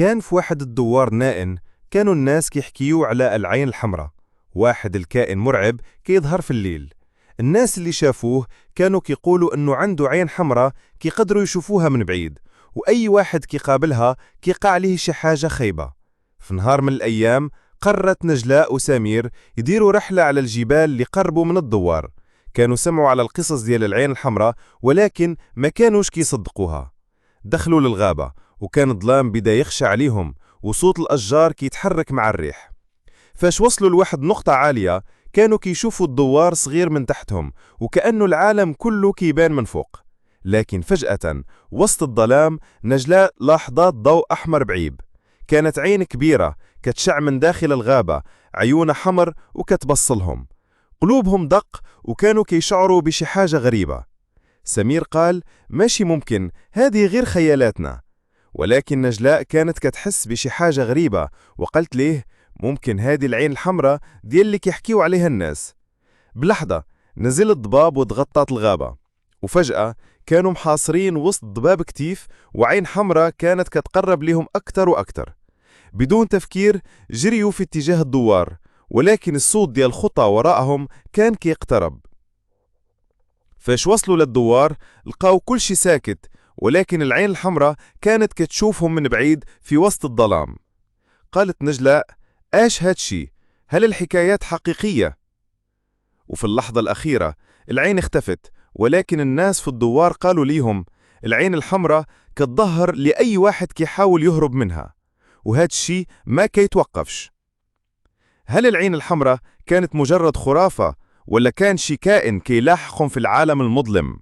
كان في واحد الدوار نائن، كانوا الناس كيحكيوا على العين الحمراء، واحد الكائن مرعب كيظهر في الليل. الناس اللي شافوه كانوا كيقولوا انه عنده عين حمراء كيقدروا يشوفوها من بعيد، واي واحد كيقابلها كيقع عليه شي حاجة خيبة. في نهار من الايام قررت نجلاء وسمير يديروا رحلة على الجبال اللي قربوا من الدوار. كانوا سمعوا على القصص ديال العين الحمراء ولكن ما كانوش كيصدقوها. دخلوا للغابة وكان الظلام بدا يخشى عليهم، وصوت الأشجار كيتحرك مع الريح. فاش وصلوا لواحد نقطة عالية كانوا كيشوفوا الدوار صغير من تحتهم، وكأنه العالم كله كيبان من فوق. لكن فجأة وسط الظلام نجلاء لاحظت ضوء أحمر بعيد. كانت عين كبيرة كتشع من داخل الغابة، عيونها حمر وكتبصلهم. قلوبهم دق وكانوا كيشعروا بشي حاجة غريبة. سمير قال: ماشي ممكن، هذه غير خيالاتنا. ولكن نجلاء كانت كتحس بشي حاجة غريبة، وقالت ليه: ممكن هذه العين الحمراء ديال اللي كيحكيوا عليها الناس. بلحظة نزل الضباب وتغطت الغابة، وفجأة كانوا محاصرين وسط ضباب كتيف، وعين حمراء كانت كتقرب لهم أكتر وأكتر. بدون تفكير جريوا في اتجاه الدوار، ولكن الصوت ديال الخطى وراءهم كان كيقترب. فاش وصلوا للدوار لقاو كل شي ساكت، ولكن العين الحمراء كانت كتشوفهم من بعيد في وسط الظلام. قالت نجلاء: ايش هادشي؟ هل الحكايات حقيقية؟ وفي اللحظة الأخيرة العين اختفت، ولكن الناس في الدوار قالوا ليهم: العين الحمراء كتظهر لأي واحد كيحاول يهرب منها، وهادشي ما كيتوقفش. هل العين الحمراء كانت مجرد خرافة، ولا كان شي كائن كيلاحقهم في العالم المظلم؟